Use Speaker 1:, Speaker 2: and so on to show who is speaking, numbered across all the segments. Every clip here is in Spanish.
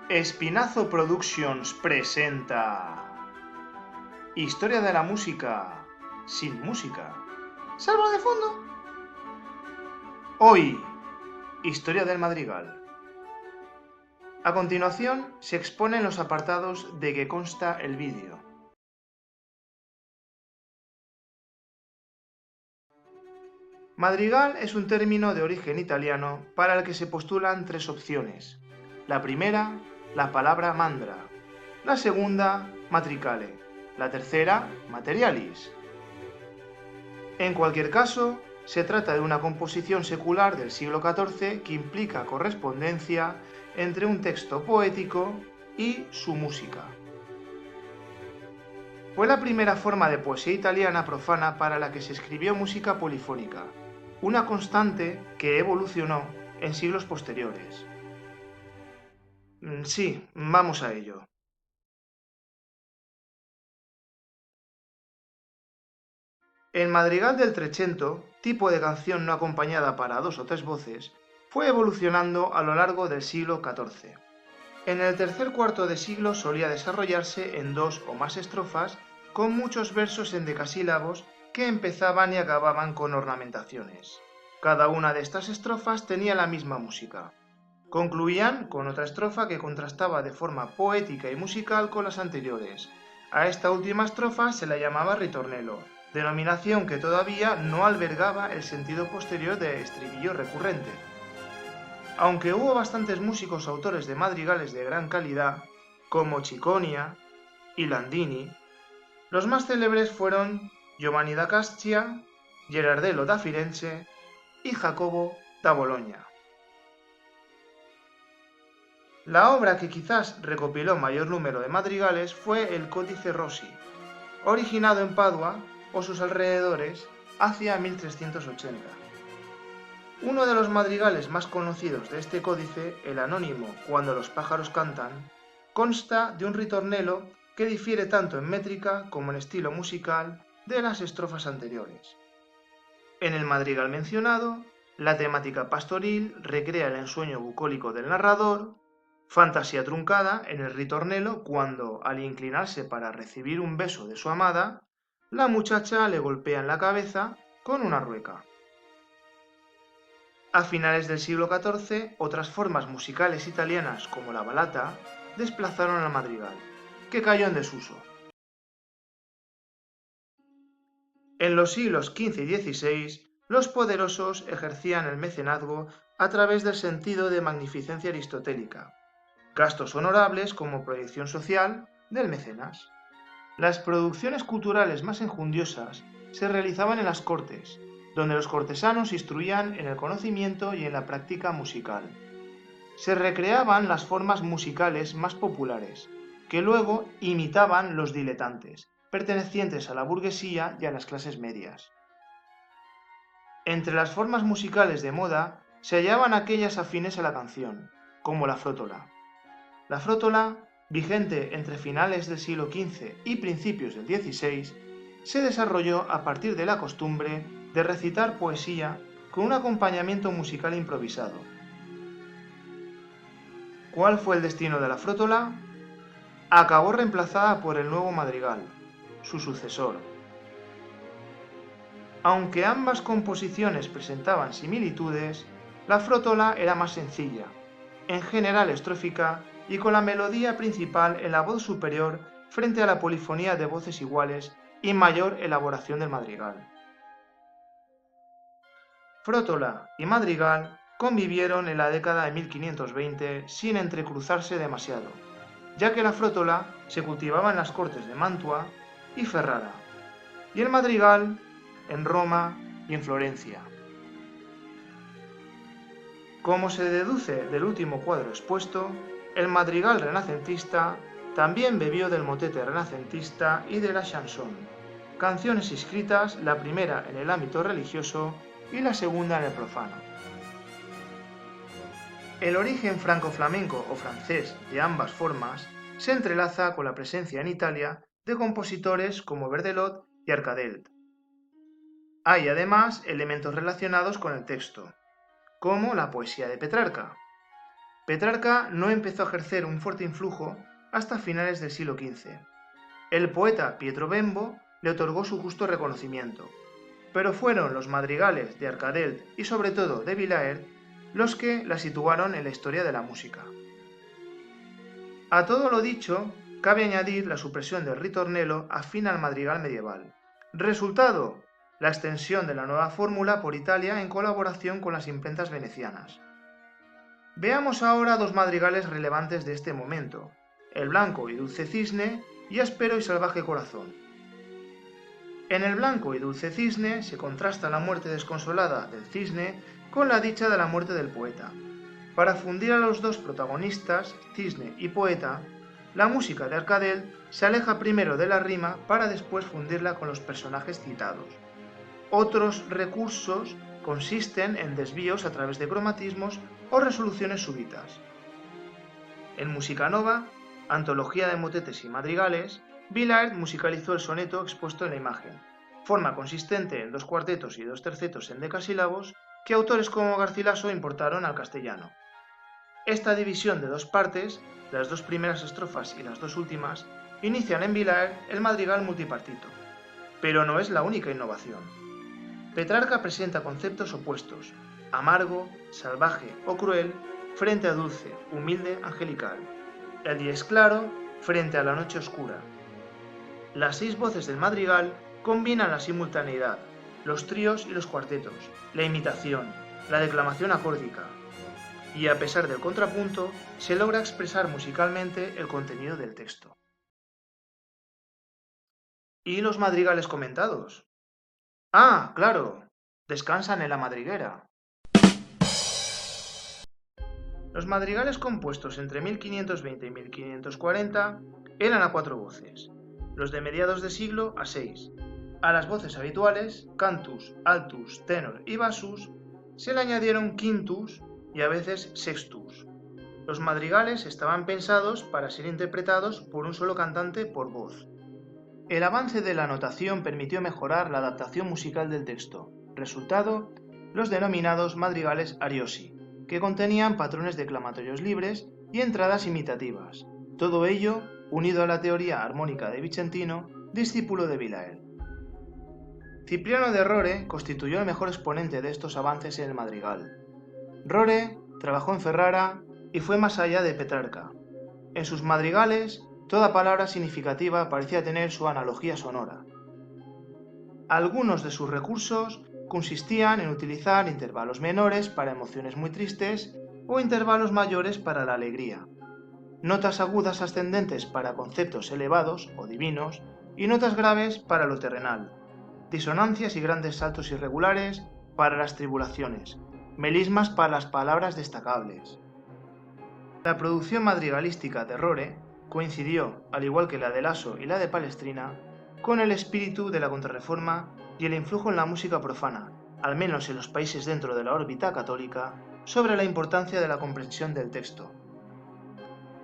Speaker 1: Espinazo Productions presenta Historia de la música sin música. ¡Salvo de fondo! Hoy, Historia del Madrigal. A continuación, se exponen los apartados de que consta el vídeo. Madrigal es un término de origen italiano para el que se postulan tres opciones. La primera, la palabra mandra. La segunda, matricale. La tercera, materialis. En cualquier caso, se trata de una composición secular del siglo XIV que implica correspondencia entre un texto poético y su música. Fue la primera forma de poesía italiana profana para la que se escribió música polifónica, una constante que evolucionó en siglos posteriores. Sí, vamos a ello. El madrigal del Trecento, tipo de canción no acompañada para dos o tres voces, fue evolucionando a lo largo del siglo XIV. En el tercer cuarto de siglo solía desarrollarse en dos o más estrofas con muchos versos en decasílabos que empezaban y acababan con ornamentaciones. Cada una de estas estrofas tenía la misma música. Concluían con otra estrofa que contrastaba de forma poética y musical con las anteriores. A esta última estrofa se la llamaba ritornello, denominación que todavía no albergaba el sentido posterior de estribillo recurrente. Aunque hubo bastantes músicos autores de madrigales de gran calidad, como Cicconia y Landini, los más célebres fueron Giovanni da Cascia, Gerardello da Firenze y Jacobo da Bologna. La obra que quizás recopiló mayor número de madrigales fue el Códice Rossi, originado en Padua o sus alrededores hacia 1380. Uno de los madrigales más conocidos de este códice, el anónimo Cuando los pájaros cantan, consta de un ritornello que difiere tanto en métrica como en estilo musical de las estrofas anteriores. En el madrigal mencionado, la temática pastoril recrea el ensueño bucólico del narrador, fantasía truncada en el ritornello cuando, al inclinarse para recibir un beso de su amada, la muchacha le golpea en la cabeza con una rueca. A finales del siglo XIV, otras formas musicales italianas como la balata desplazaron al madrigal, que cayó en desuso. En los siglos XV y XVI, los poderosos ejercían el mecenazgo a través del sentido de magnificencia aristotélica, gastos honorables como proyección social del mecenas. Las producciones culturales más enjundiosas se realizaban en las cortes, donde los cortesanos instruían en el conocimiento y en la práctica musical. Se recreaban las formas musicales más populares, que luego imitaban los diletantes, pertenecientes a la burguesía y a las clases medias. Entre las formas musicales de moda se hallaban aquellas afines a la canción, como la frótola. La frótola, vigente entre finales del siglo XV y principios del XVI, se desarrolló a partir de la costumbre de recitar poesía con un acompañamiento musical improvisado. ¿Cuál fue el destino de la frótola? Acabó reemplazada por el nuevo madrigal, su sucesor. Aunque ambas composiciones presentaban similitudes, la frótola era más sencilla, en general estrófica y con la melodía principal en la voz superior frente a la polifonía de voces iguales y mayor elaboración del madrigal. Frótola y madrigal convivieron en la década de 1520 sin entrecruzarse demasiado, ya que la frótola se cultivaba en las cortes de Mantua y Ferrara, y el madrigal en Roma y en Florencia. Como se deduce del último cuadro expuesto, el madrigal renacentista también bebió del motete renacentista y de la chanson, canciones escritas la primera en el ámbito religioso y la segunda en el profano. El origen franco-flamenco o francés de ambas formas se entrelaza con la presencia en Italia de compositores como Berdelot y Arcadelt. Hay además elementos relacionados con el texto, como la poesía de Petrarca. Petrarca no empezó a ejercer un fuerte influjo hasta finales del siglo XV. El poeta Pietro Bembo le otorgó su justo reconocimiento, pero fueron los madrigales de Arcadelt y sobre todo de Villaert los que la situaron en la historia de la música. A todo lo dicho, cabe añadir la supresión del ritornello afín al madrigal medieval. Resultado, la extensión de la nueva fórmula por Italia en colaboración con las imprentas venecianas. Veamos ahora dos madrigales relevantes de este momento, el Blanco y Dulce Cisne y Áspero y Salvaje Corazón. En el Blanco y Dulce Cisne se contrasta la muerte desconsolada del cisne con la dicha de la muerte del poeta. Para fundir a los dos protagonistas, cisne y poeta, la música de Arcadelt se aleja primero de la rima para después fundirla con los personajes citados. Otros recursos consisten en desvíos a través de cromatismos o resoluciones súbitas. En Musica Nova, antología de motetes y madrigales, Villaert musicalizó el soneto expuesto en la imagen, forma consistente en 2 cuartetos y 2 tercetos en decasílabos que autores como Garcilaso importaron al castellano. Esta división de 2 partes, las 2 primeras estrofas y las 2 últimas, inician en Villaert el madrigal multipartito, pero no es la única innovación. Petrarca presenta conceptos opuestos, amargo, salvaje o cruel, frente a dulce, humilde, angelical. El día es claro frente a la noche oscura. Las 6 voces del madrigal combinan la simultaneidad, los tríos y los cuartetos, la imitación, la declamación acórdica. Y a pesar del contrapunto, se logra expresar musicalmente el contenido del texto. ¿Y los madrigales comentados? ¡Ah, claro! Descansan en la madriguera. Los madrigales compuestos entre 1520 y 1540 eran a 4 voces, los de mediados de siglo a 6. A las voces habituales, cantus, altus, tenor y bassus, se le añadieron quintus y a veces sextus. Los madrigales estaban pensados para ser interpretados por un solo cantante por voz. El avance de la notación permitió mejorar la adaptación musical del texto. Resultado, los denominados madrigales ariosi, que contenían patrones declamatorios libres y entradas imitativas. Todo ello unido a la teoría armónica de Vicentino, discípulo de Villaert. Cipriano de Rore constituyó el mejor exponente de estos avances en el madrigal. Rore trabajó en Ferrara y fue más allá de Petrarca. En sus madrigales, toda palabra significativa parecía tener su analogía sonora. Algunos de sus recursos consistían en utilizar intervalos menores para emociones muy tristes o intervalos mayores para la alegría, notas agudas ascendentes para conceptos elevados o divinos y notas graves para lo terrenal, disonancias y grandes saltos irregulares para las tribulaciones, melismas para las palabras destacables. La producción madrigalística de Rore coincidió, al igual que la de Laso y la de Palestrina, con el espíritu de la Contrarreforma y el influjo en la música profana, al menos en los países dentro de la órbita católica, sobre la importancia de la comprensión del texto.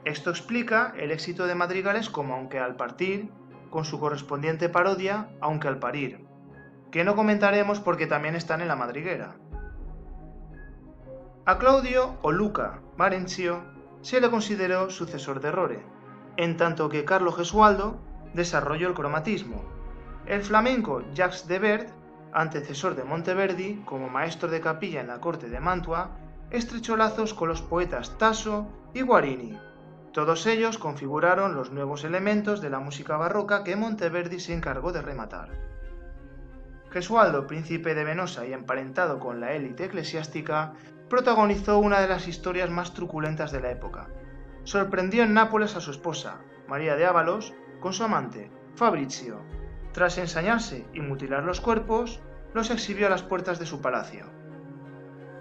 Speaker 1: Esto explica el éxito de madrigales como Aunque al partir, con su correspondiente parodia Aunque al parir, que no comentaremos porque también están en la madriguera. A Claudio o Luca Marencio se le consideró sucesor de Rore, en tanto que Carlo Gesualdo desarrolló el cromatismo. El flamenco Jacques de Bert, antecesor de Monteverdi como maestro de capilla en la corte de Mantua, estrechó lazos con los poetas Tasso y Guarini. Todos ellos configuraron los nuevos elementos de la música barroca que Monteverdi se encargó de rematar. Gesualdo, príncipe de Venosa y emparentado con la élite eclesiástica, protagonizó una de las historias más truculentas de la época. Sorprendió en Nápoles a su esposa, María de Ávalos, con su amante, Fabrizio. Tras ensañarse y mutilar los cuerpos, los exhibió a las puertas de su palacio.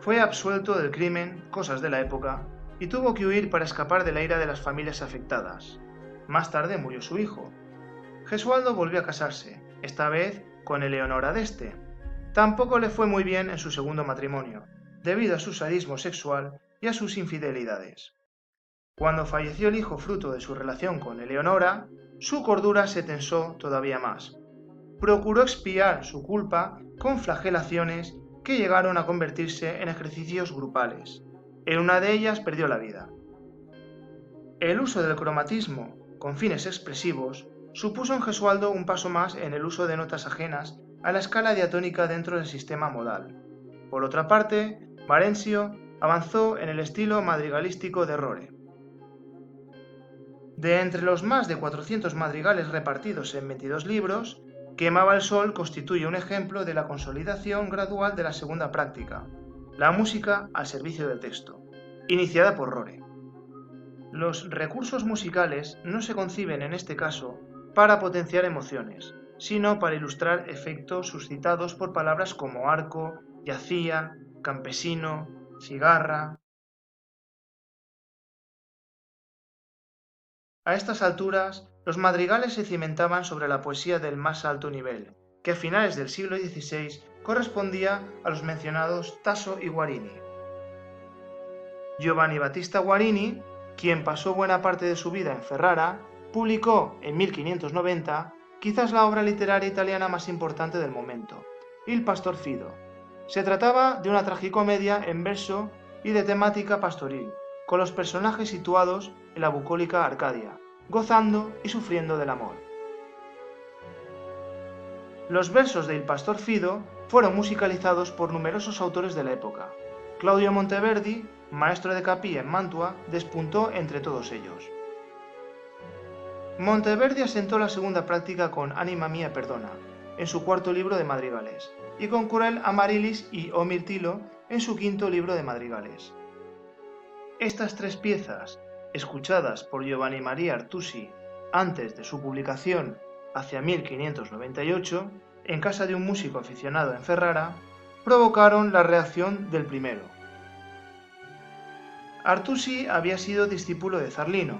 Speaker 1: Fue absuelto del crimen, cosas de la época, y tuvo que huir para escapar de la ira de las familias afectadas. Más tarde murió su hijo. Gesualdo volvió a casarse, esta vez con Eleonora d'Este. Tampoco le fue muy bien en su segundo matrimonio, debido a su sadismo sexual y a sus infidelidades. Cuando falleció el hijo fruto de su relación con Eleonora, su cordura se tensó todavía más. Procuró expiar su culpa con flagelaciones que llegaron a convertirse en ejercicios grupales. En una de ellas perdió la vida. El uso del cromatismo con fines expresivos supuso en Gesualdo un paso más en el uso de notas ajenas a la escala diatónica dentro del sistema modal. Por otra parte, Marencio avanzó en el estilo madrigalístico de Rore. De entre los más de 400 madrigales repartidos en 22 libros, Quemaba el sol constituye un ejemplo de la consolidación gradual de la segunda práctica, la música al servicio del texto, iniciada por Rore. Los recursos musicales no se conciben en este caso para potenciar emociones, sino para ilustrar efectos suscitados por palabras como arco, yacía, campesino, cigarra. A estas alturas, los madrigales se cimentaban sobre la poesía del más alto nivel, que a finales del siglo XVI correspondía a los mencionados Tasso y Guarini. Giovanni Battista Guarini, quien pasó buena parte de su vida en Ferrara, publicó en 1590 quizás la obra literaria italiana más importante del momento, Il Pastor Fido. Se trataba de una tragicomedia en verso y de temática pastoril, con los personajes situados en la bucólica Arcadia, gozando y sufriendo del amor. Los versos de Il Pastor Fido fueron musicalizados por numerosos autores de la época. Claudio Monteverdi, maestro de capilla en Mantua, despuntó entre todos ellos. Monteverdi asentó la segunda práctica con Anima mia perdona, en su cuarto libro de madrigales, y con Curel Amarilis y O Mirtilo en su quinto libro de madrigales. Estas tres piezas, escuchadas por Giovanni Maria Artusi antes de su publicación hacia 1598, en casa de un músico aficionado en Ferrara, provocaron la reacción del primero. Artusi había sido discípulo de Zarlino.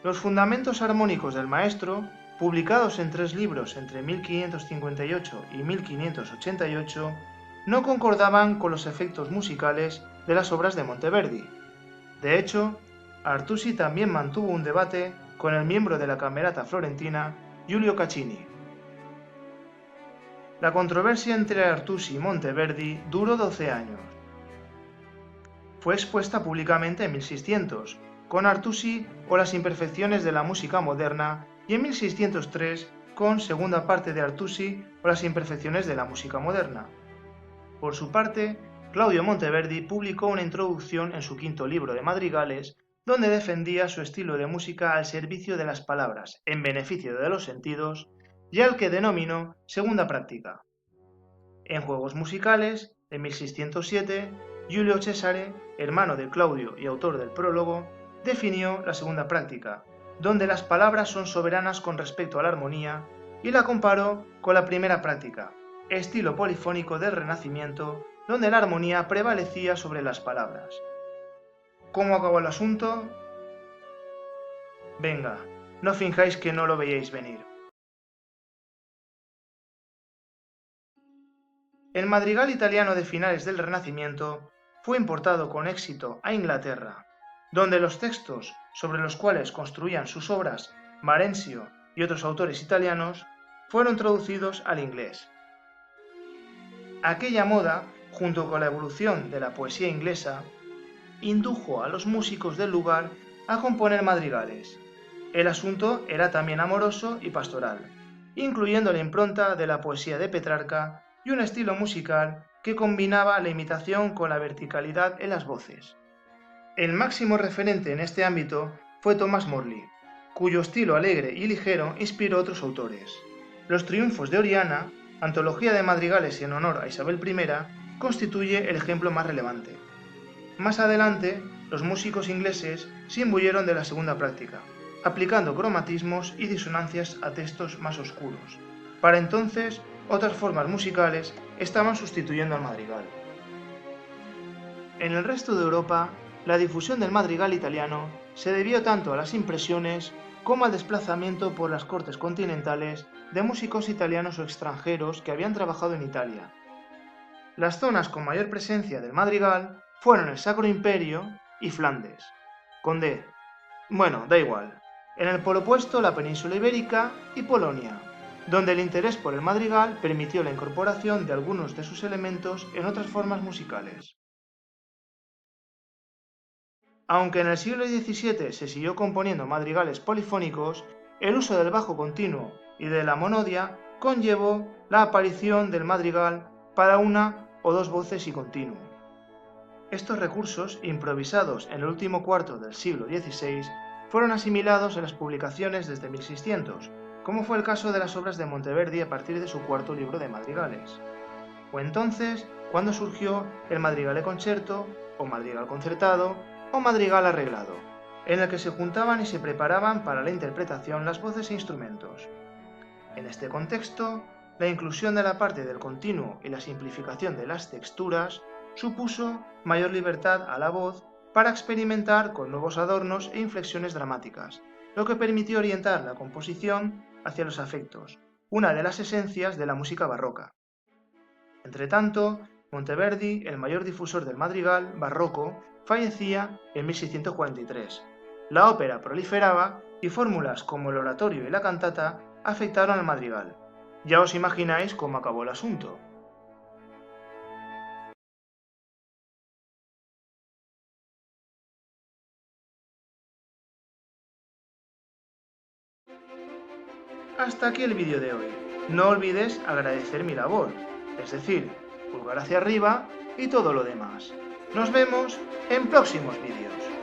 Speaker 1: Los fundamentos armónicos del maestro, publicados en 3 libros entre 1558 y 1588, no concordaban con los efectos musicales de las obras de Monteverdi. De hecho, Artusi también mantuvo un debate con el miembro de la Camerata florentina, Giulio Caccini. La controversia entre Artusi y Monteverdi duró 12 años. Fue expuesta públicamente en 1600, con Artusi o las imperfecciones de la música moderna, y en 1603 con segunda parte de Artusi o las imperfecciones de la música moderna. Por su parte, Claudio Monteverdi publicó una introducción en su quinto libro de madrigales, donde defendía su estilo de música al servicio de las palabras, en beneficio de los sentidos, y al que denominó segunda práctica. En juegos musicales, en 1607, Giulio Cesare, hermano de Claudio y autor del prólogo, definió la segunda práctica, donde las palabras son soberanas con respecto a la armonía, y la comparó con la primera práctica, estilo polifónico del Renacimiento, donde la armonía prevalecía sobre las palabras. ¿Cómo acabó el asunto? Venga, no finjáis que no lo veíais venir. El madrigal italiano de finales del Renacimiento fue importado con éxito a Inglaterra, donde los textos sobre los cuales construían sus obras Marencio y otros autores italianos fueron traducidos al inglés. Aquella moda, junto con la evolución de la poesía inglesa, indujo a los músicos del lugar a componer madrigales. El asunto era también amoroso y pastoral, incluyendo la impronta de la poesía de Petrarca y un estilo musical que combinaba la imitación con la verticalidad en las voces. El máximo referente en este ámbito fue Thomas Morley, cuyo estilo alegre y ligero inspiró a otros autores. Los triunfos de Oriana, antología de madrigales en honor a Isabel I, constituye el ejemplo más relevante. Más adelante, los músicos ingleses se imbuyeron de la segunda práctica, aplicando cromatismos y disonancias a textos más oscuros. Para entonces, otras formas musicales estaban sustituyendo al madrigal. En el resto de Europa, la difusión del madrigal italiano se debió tanto a las impresiones como al desplazamiento por las cortes continentales de músicos italianos o extranjeros que habían trabajado en Italia. Las zonas con mayor presencia del madrigal fueron el Sacro Imperio y Flandes. Da igual. En el polo opuesto, la península ibérica y Polonia, donde el interés por el madrigal permitió la incorporación de algunos de sus elementos en otras formas musicales. Aunque en el siglo XVII se siguió componiendo madrigales polifónicos, el uso del bajo continuo y de la monodia conllevó la aparición del madrigal para una o dos voces y continuo. Estos recursos, improvisados en el último cuarto del siglo XVI, fueron asimilados en las publicaciones desde 1600, como fue el caso de las obras de Monteverdi a partir de su cuarto libro de madrigales. Fue entonces cuando surgió el madrigale concerto, o madrigal concertado, o madrigal arreglado, en el que se juntaban y se preparaban para la interpretación las voces e instrumentos. En este contexto, la inclusión de la parte del continuo y la simplificación de las texturas supuso mayor libertad a la voz para experimentar con nuevos adornos e inflexiones dramáticas, lo que permitió orientar la composición hacia los afectos, una de las esencias de la música barroca. Entretanto, Monteverdi, el mayor difusor del madrigal barroco, fallecía en 1643. La ópera proliferaba y fórmulas como el oratorio y la cantata afectaron al madrigal. Ya os imagináis cómo acabó el asunto. Hasta aquí el vídeo de hoy. No olvides agradecer mi labor, es decir, pulgar hacia arriba y todo lo demás. Nos vemos en próximos vídeos.